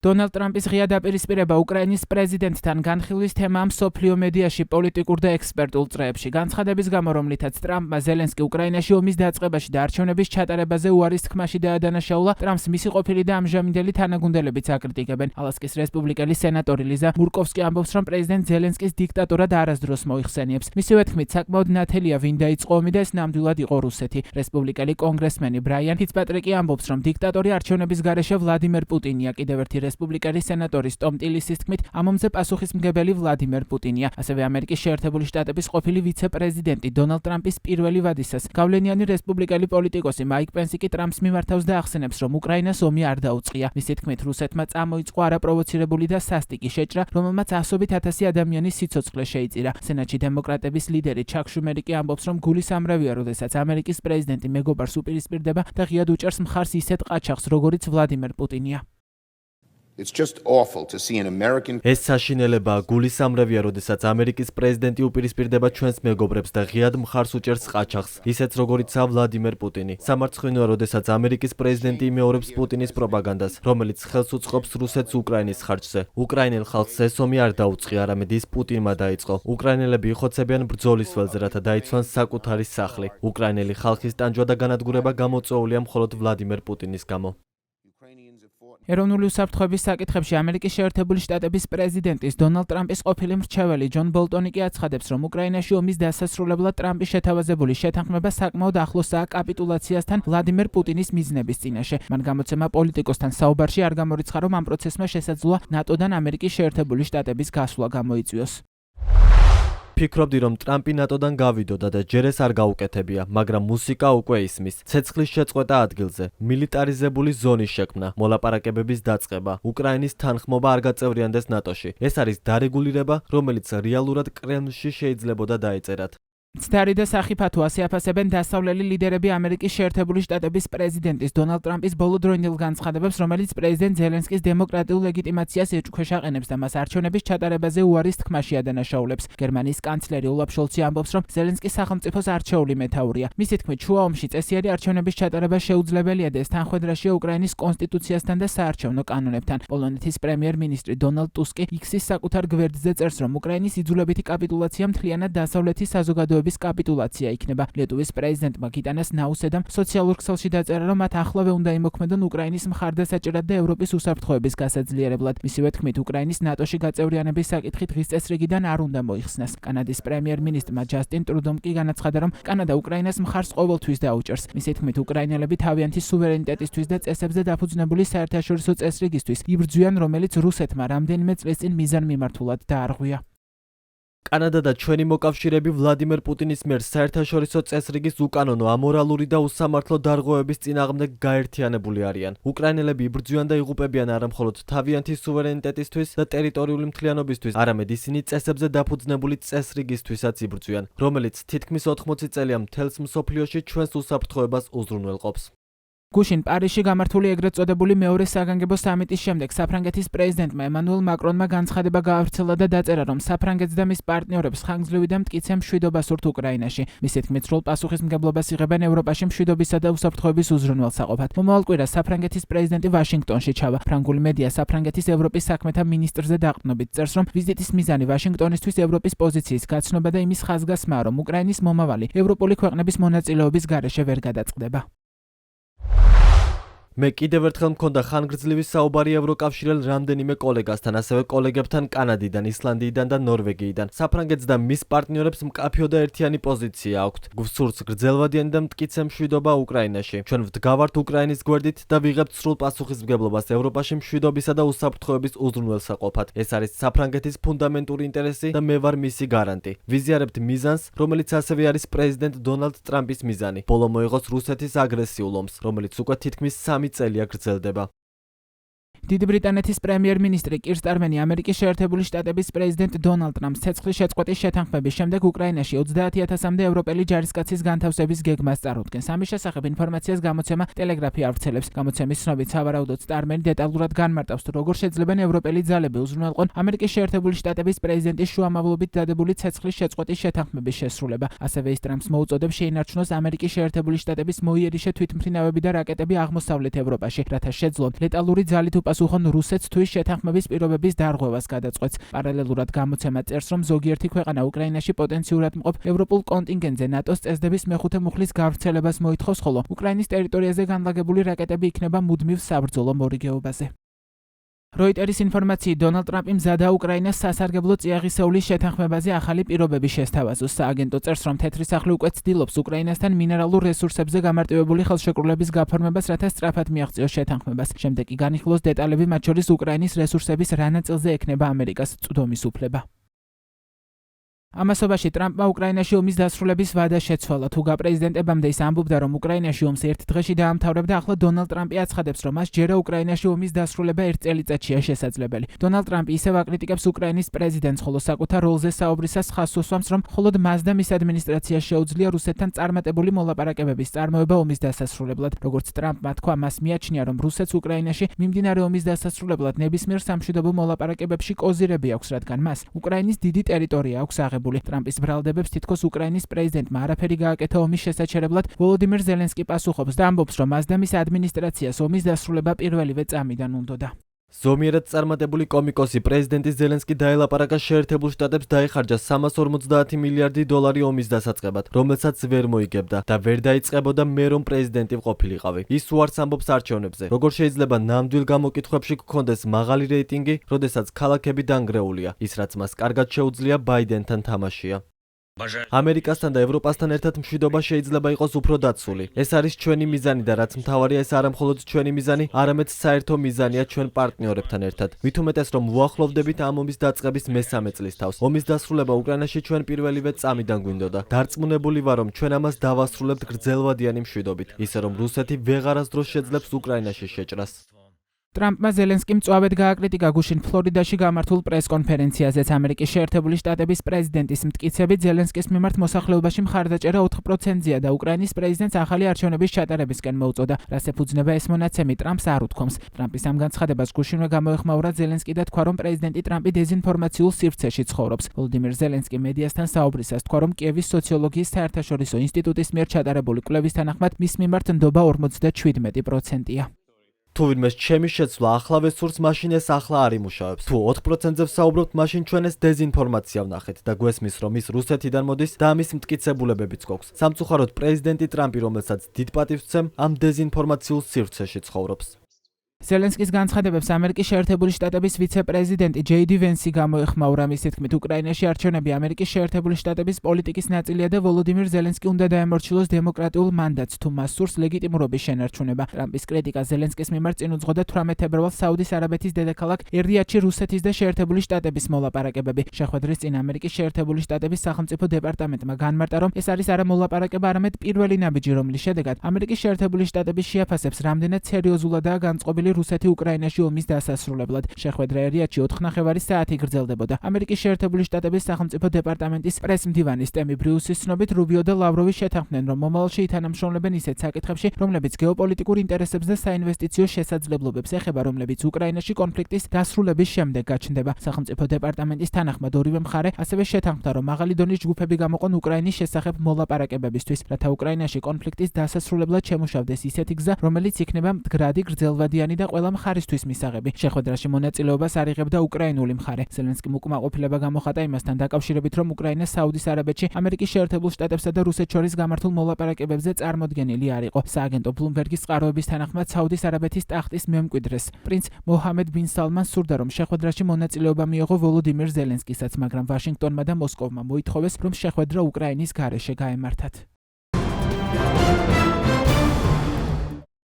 დონალდ ტრამპის ღია დაპირისპირება უკრაინის პრეზიდენტთან განხილვის თემაა მსოფლიო მედიაში პოლიტიკურ და ექსპერტულ წრეებში. განცხადების გამო, რომლითაც ტრამპმა ზელენსკი უკრაინაში ომის დაწყებაში და არჩევნების ჩატარებაზე უარის თქმაში დაადანაშაულა, ტრამპს მისი ყოფილი და ამჟამინდელი თანაგუნდელებიც აკრიტიკებენ. ალასკის რესპუბლიკელი სენატორი ლიზა მურკოვსკი ამბობს, რომ პრეზიდენტ ზელენსკის დიქტატორად არასდროს მოიხსენიებს. მისივე თქმით, საკმაოდ ნათელია ვინ დაიწყო ომი და ეს ნამდვილად იყო რუსეთი. რესპუბლიკელი კონგრესმენი ბრაიან ფიცპატრიკი ამბობს, რომ დიქტატორი არჩევნების გარეშე ვლადიმერ პუტინია. კიდევ ერთი რესპუბლიკელი სენატორის ტომ ტილისის თქმით, ამ ომზე პასუხისმგებელი ვლადიმერ პუტინია. ასევე ამერიკის შეერთებული შტატების ყოფილი ვიცე-პრეზიდენტი დონალდ ტრამპის პირველი ვადისას გავლენიანი რესპუბლიკელი პოლიტიკოსი მაიკ პენსი კი ტრამპს მიმართავს და ახსენებს, რომ უკრაინას ომი არ დაუწყია. მისი თქმით, რუსეთმა წამოიწყო არაპროვოცირებული და სასტიკი შეჭრა, რომელმაც ასობით ათასი ადამიანის სიცოცხლე შეიწირა. სენატში დემოკრატების ლიდერი ჩაკ შუმერი კი ამბობს, რომ გულისამრევია, როდესაც ამერიკის პრეზიდენტი მეგობარს უპირისპირდება და ღიად უჭერს მხარს ისეთ ყაჩაღს, როგორიც ვლადიმერ პუტინია. ეს საშინელებაა, გულისამრევია, როდესაც ამერიკის პრეზიდენტი უპირისპირდება ჩვენს მეგობრებს და ღიად მხარს უჭერს ყაჩაღს, ისეთს როგორიცაა ვლადიმერ პუტინი. სამარცხვინოა, როდესაც ამერიკის პრეზიდენტი იმეორებს პუტინის პროპაგანდას, რომელიც ხელს უწყობს რუსეთს უკრაინის ხარჯზე. უკრაინელ ხალხს ეს ომი არ დაუწყია, არამედ ის პუტინმა დაიწყო. უკრაინელები იხოცებიან ბრძოლის ველზე, რათა დაიცვან საკუთარი სახლი. უკრაინელი ხალხის ტანჯვა და განადგურება გამოწვეულია მხოლოდ ვლადიმერ პუტინის გამო. ეროვნული უსაფრთხოების საკითხებში ამერიკის შეერთებული შტატების პრეზიდენტის დონალდ ტრამპის ყოფილი მრჩეველი ჯონ ბოლტონი კი აცხადებს, რომ უკრაინაში ომის დასასრულებლად ტრამპის შეთავაზებული შეთანხმება საკმაოდ ახლოსაა კაპიტულაციასთან ვლადიმერ პუტინის მიზნების წინაშე. მან გამოცემა პოლიტიკოსთან საუბარში არ გამორიცხა, რომ ამ პროცესმა შესაძლოა ნატოდან ამერიკის შეერთებული შტატების გასვლა გამოიწვიოს. ფიქრობდი, რომ ტრამპი ნატოდან გავიდოდა და ჯერ ეს არ გაუკეთებია, მაგრამ მუსიკა უკვე ისმის. ცეცხლის შეწყვეტა ადგილზე, მილიტარიზებული ზონის შექმნა, მოლაპარაკებების დაწყება, უკრაინის თანხმობა არ გაწევრიანდეს ნატოში. ეს არის დარეგულირება, რომელიც რეალურად კრემლში შეიძლებოდა დაეწერათ. მცდარი და სახიფათო ასე აფასებენ დასავლელი ლიდერები ამერიკის შეერთებული შტატების პრეზიდენტის დონალდ ტრამპის ბოლოდროინდელ განცხადებებს, რომელიც პრეზიდენტ ზელენსკის დემოკრატიულ ლეგიტიმაციას ეჭვქვეშ აყენებს და მას არჩევნების ჩატარებაზე უარის თქმაში ადანაშაულებს. გერმანიის კანცლერი ოლაფ შოლცი ამბობს, რომ ზელენსკის სახელმწიფოს არჩეული მეთაურია. მისი თქმით, შუა ომში წესიერი არჩევნების ჩატარება შეუძლებელია და ეს თანხვედრაშია უკრაინის კონსტიტუციასთან და საარჩევნო კანონებთან. პოლონეთის პრემიერ-მინისტრი დონალდ ტუსკი იქსის საკუთარ გვერდზე წერს, რომ უკრაინის იძულებითი კაპიტულაცია მთლიანად დასავლეთის საზოგადოების კაპიტულაცია იქნება. ლიტვის პრეზიდენტმა გიტანას ნაუსედამ სოციალურ ქსელში დაწერა, რომ მათ ახლავე უნდა იმოქმედონ უკრაინის მხარდასაჭერად და ევროპის უსაფრთხოების გასაძლიერებლად. მისივე თქმით, უკრაინის ნატოში გაწევრიანების საკითხი დღის წესრიგიდან არ უნდა მოიხსნას. კანადის პრემიერ-მინისტრმა ჯასტინ ტრუდომ კი განაცხადა, რომ კანადა უკრაინას მხარს ყოველთვის დაუჭერს. მისი თქმით, უკრაინელები თავიანთი სუვერენიტეტისთვის და წესებზე დაფუძნებული საერთაშორისო წესრიგისთვის იბრძვიან, რომელიც რუსეთმა რამდენიმე წლის წინ მიზანმიმართულად დაარღვია. კანადა და ჩვენი მოკავშირეები ვლადიმერ პუტინის მიერ საერთაშორისო წესრიგის უკანონო, ამორალური და უსამართლო დარღვევების წინააღმდეგ გაერთიანებული არიან. უკრაინელები იბრძვიან და იღუპებიან არა მხოლოდ თავიანთი სუვერენიტეტისთვის და ტერიტორიული მთლიანობისთვის, არამედ ისინი წესებზე დაფუძნებული წესრიგისთვისაც იბრძვიან, რომელიც თითქმის 80 წელია მთელს მსოფლიოში ჩვენს უსაფრთხოებას უზრუნველყოფს. გუშინ პარიზში გამართული ეგრეთ წოდებული მეორე საგანგებო სამიტის შემდეგ საფრანგეთის პრეზიდენტმა ემანუელ მაკრონმა განცხადება გაავრცელა და დაწერა, რომ საფრანგეთს და მის პარტნიორებს ხანგრძლივი და მტკიცე მშვიდობა სურთ უკრაინაში. მისი თქმით, სრულ პასუხისმგებლობას იღებენ ევროპაში მშვიდობისა და უსაფრთხოების უზრუნველსაყოფად. მომავალ კვირას საფრანგეთის პრეზიდენტი ვაშინგტონში ჩავა. ფრანგული მედია საფრანგეთის ევროპის საქმეთა მინისტრზე დაყრდნობით წერს, რომ ვიზიტის მიზანი ვაშინგტონისთვის ევროპის პოზიციის გაცნობა და იმის ხაზგასმაა, რომ უკრაინის მომავალი ევროპული ქვეყნების მონაწილეობის გარეშე ვერ გადაწყდება. მე კიდევ ერთხელ მქონდა ხანგრძლივი საუბარი ევროკავშირელ რამდენიმე კოლეგასთან, ასევე კოლეგებთან კანადიდან, ისლანდიიდან და ნორვეგიიდან. საფრანგეთს და მის პარტნიორებს მკაფიო და ერთიანი პოზიცია აქვთ. გვსურს გრძელვადიანი და მტკიცე მშვიდობა უკრაინაში. ჩვენ ვდგავართ უკრაინის გვერდით და ვიღებთ სრულ პასუხისმგებლობას ევროპაში მშვიდობისა და უსაფრთხოების უზრუნველსაყოფად. ეს არის საფრანგეთის ფუნდამენტური ინტერესი და მე ვარ მისი გარანტი. ვიზიარებთ მიზანს, რომელიც ასევე არის პრეზიდენტ დონალდ ტრამპის მიზანი. ბოლო მოიღოს რუსეთის აგრესიულ ომს, რომელიც უკვე თითქმის 3 წელია გრძელდება. დიდი ბრიტანეთის პრემიერ-მინისტრი კირ სტარმენი ამერიკის შეერთებული შტატების პრეზიდენტ დონალდ ტრამპს ცეცხლის შეწყვეტის შეთანხმების შემდეგ უკრაინაში 30,000-მდე ევროპელი ჯარისკაცის განთავსების გეგმას წარუდგენს. ამის შესახებ ინფორმაციას გამოცემა ტელეგრაფი ავრცელებს. გამოცემის ცნობით, სავარაუდოდ სტარმენი დეტალურად განმარტავს, როგორ შეძლებენ ევროპელი ძალები უზრუნველყონ ამერიკის შეერთებული შტატების პრეზიდენტის შუამავლობით დადებული ცეცხლის შეწყვეტის შეთანხმების შესრულება. ასევე ის ტრამპს მოუწოდებს შეინარჩუნოს ამერიკის შეერთებული შტატების მოიერიშე თვითმფრინავები და რაკეტები აღმოსავლეთ ევროპაში, რათა შეძლონ ლეტალური ძალით უპასუხონ რუსეთს თუ ის შეთანხმების პირობების დარღვევას გადაწყვეტს. პარალელურად გამოცემა წერს, რომ ზოგიერთი ქვეყანა უკრაინაში პოტენციურად მყოფ ევროპულ კონტინგენტზე ნატოს წესდების მეხუთე მუხლის გავრცელებას მოითხოვს, ხოლო უკრაინის ტერიტორიაზე განლაგებული რაკეტები იქნება მუდმივ საბრძოლო მორიგეობაზე. როიტერის ინფორმაციით დონალდ ტრამპი მზადაა უკრაინას სასარგებლო წიაღისეულის შეთანხმებაზე ახალი პირობების შესთავაზოს. სააგენტო წერს, რომ თეთრი სახლი უკვე ცდილობს უკრაინასთან მინერალურ რესურსებზე გამარტივებული ხელშეკრულების გაფორმებას, რათა სწრაფად მიაღწიოს შეთანხმებას. შემდეგ კი განიხილოს დეტალები, მათ შორის უკრაინის რესურსების რა ნაწილზე ექნება ამერიკას წვდომის უფლება. ამასობაში ტრამპმა უკრაინაში ომის დასრულების ვადა შეცვალა. თუგა პრეზიდენტებამდე ის ამბობდა, რომ უკრაინაში ომს ერთ დღეში დაამთავრებდა, ახლა დონალდ ტრამპი აცხადებს, რომ მას ჯერა უკრაინაში ომის დასრულება ერთ წელიწადშია შესაძლებელი. დონალდ ტრამპი ისევ აკრიტიკებს უკრაინის პრეზიდენტს, ხოლო საკუთარ როლზე საუბრისას ხაზს უსვამს, რომ მხოლოდ მას და მის ადმინისტრაციას შეუძლია რუსეთთან წარმატებული მოლაპარაკებების წარმოება ომის დასასრულებლად. როგორც ტრამპმა თქვა, მას მიაჩნია, რომ რუსეთს უკრაინაში მიმდინარე ომის დასასრულებლად ნებისმიერ სამშვიდობო მოლაპარაკებებში კოზირები აქვს, რადგან მას უკრაინის დიდი ტერიტორია აქვს აღებული. ტრამპის ბრალდებებს თითქოს უკრაინის პრეზიდენტმა არაფერი გააკეთა ომის შესაჩერებლად. ვოლოდიმირ ზელენსკი პასუხობს და ამბობს, რომ მას და მის ადმინისტრაციას ომის დასრულება პირველივე წამიდან უნდოდა. ზომიერად წარმატებული კომიკოსი პრეზიდენტი ზელენსკი დაელაპარაკა შეერთებულ შტატებს დაეხარჯა 350 მილიარდი დოლარი ომის დასაწყებად, რომელსაც ვერ მოიგებდა და ვერ დაიწყებოდა მე რომ პრეზიდენტი ყოფილიყავი. ის უარს ამბობს არჩევნებზე. როგორ შეიძლება ნამდვილ გამოკითხვებში გქონდეს მაღალი რეიტინგი, როდესაც ქალაქები დანგრეულია. ის რაც მას კარგად შეუძლია ბაიდენთან თამაშია. ამერიკასთან და ევროპასთან ერთად მშვიდობა შეიძლება იყოს უფრო დაცული. ეს არის ჩვენი მიზანი და რაც მთავარია, ეს არა მხოლოდ ჩვენი მიზანი, არამედ საერთო მიზანია ჩვენ პარტნიორებთან ერთად. მით უმეტეს, რომ უახლოვდებით ამ ომის დაწყების მესამე წლის თავს. ომის დასრულება უკრაინაში ჩვენ პირველივე წამიდან გვინდოდა. დარწმუნებული ვარ, რომ ჩვენ ამას დავასრულებთ გრძელვადიანი მშვიდობით, ისე რომ რუსეთი ვეღარასდროს შეძლებს უკრაინაში შეჭრას. ტრამპმა ზელენსკიმ მწვავედ გააკრიტიკა გუშინ ფლორიდაში გამართულ პრეს-კონფერენციაზეც. ამერიკის შეერთებული შტატების პრეზიდენტის მტკიცებით ზელენსკის მიმართ მოსახლეობაში მხარდაჭერა 4%-ია და უკრაინის პრეზიდენტს ახალი არჩევნების ჩატარებისკენ მოუწოდა. რას ეფუძნება ეს მონაცემი, ტრამპს არ უთქვამს. ტრამპის ამ განცხადებას გუშინვე გამოეხმაურა ზელენსკი და თქვა, რომ პრეზიდენტი ტრამპი დეზინფორმაციულ სივრცეში ცხოვრობს. ვოლოდიმირ ზელენსკი მედიასთან საუბრისას თქვა, რომ კიევის სოციოლოგიის საერთაშორისო ინსტიტუტის მიერ ჩატარებული კვლევის თანახმად მის მიმართ ნდობა 57%-ია. თუ ვინმეს ჩემი შეცვლა ახლავე სურს, მაშინ ეს ახლა არ იმუშავებს. თუ 4%-ზე ვსაუბრობთ, მაშინ ჩვენ ეს დეზინფორმაცია ვნახეთ და გვესმის, რომ ის რუსეთიდან მოდის და ამის მტკიცებულებებიც გვაქვს. სამწუხაროდ პრეზიდენტი ტრამპი, რომელსაც დიდ პატივს ვცემ, ამ დეზინფორმაციულ სივრცეში ცხოვრობს. ზელენსკის განცხადებებს ამერიკის შეერთებული შტატების ვიცე-პრეზიდენტი ჯეიდი ვენსი გამოეხმაურა. მის თქმით, უკრაინაში არჩევნები ამერიკის შეერთებული შტატების პოლიტიკის ნაწილია და ვოლოდიმირ ზელენსკი უნდა დაემორჩილოს დემოკრატიულ მანდატს, თუ მას სურს ლეგიტიმურობის შენარჩუნება. ტრამპის კრიტიკა ზელენსკის მიმართ წინ უძღოდა 18 თებერვალს საუდის არაბეთის დედაქალაქ ერიადში რუსეთის და შეერთებული შტატების მოლაპარაკებები. შეხვედრის წინ ამერიკის შეერთებული შტატების სახელმწიფო დეპარტამენტმა განმარტა, რომ ეს არის არა მოლაპარაკება, არამედ პირველი ნაბიჯი, რომლის შედეგად ამერიკის შეერთებული შტატები შეაფასებს, რამდენად სერიოზულადაა განწყობილი რუსეთი უკრაინაში ომის დასასრულებლად. შეხვედრა ერიადში 4.5 საათი გრძელდებოდა. ამერიკის შეერთებული შტატების სახელმწიფო დეპარტამენტის პრესმდივანის ტემი ბრიუსის ცნობით, რუბიო და ლავროვი შეთანხმდნენ, რომ მომავალში ითანამშრომლებენ ისეთ საკითხებში, რომლებიც გეოპოლიტიკურ ინტერესებს და საინვესტიციო შესაძლებლობებს ეხება, რომლებიც უკრაინაში კონფლიქტის დასრულების შემდეგ გაჩნდება. სახელმწიფო დეპარტამენტის თანახმად ორივე მხარე ასევე შეთანხმდა, რომ მაღალი დონის ჯგუფები გამოყონ უკრაინის შესახებ მოლაპარაკებებისთვის, რათა უკრაინაში კონფლიქტის დასასრულებლად შემუშავდეს ისეთი გზა, რომელიც იქნება მდგრადი, გრძელვადიანი და ყველა მხარისთვის მისაღები. შეხვედრაში მონაწილეობას არ იღებდა უკრაინული მხარე. ზელენსკიმ უკმაყოფილება გამოხატა იმასთან დაკავშირებით, რომ უკრაინა საუდის არაბეთში ამერიკის შეერთებულ შტატებსა და რუსეთს შორის გამართულ მოლაპარაკებებზე წარმოდგენილი არ იყო. სააგენტო ბლუმბერგის წყაროების თანახმად საუდის არაბეთის ტახტის მემკვიდრეს პრინც მოჰამედ ბინ სალმანს სურდა, რომ შეხვედრაში მონაწილეობა მიეღო ვოლოდიმირ ზელენსკისაც, მაგრამ ვაშინგტონმა და მოსკოვმა მოითხოვეს, რომ შეხვედრა უკრაინის გარეშე გაემართათ.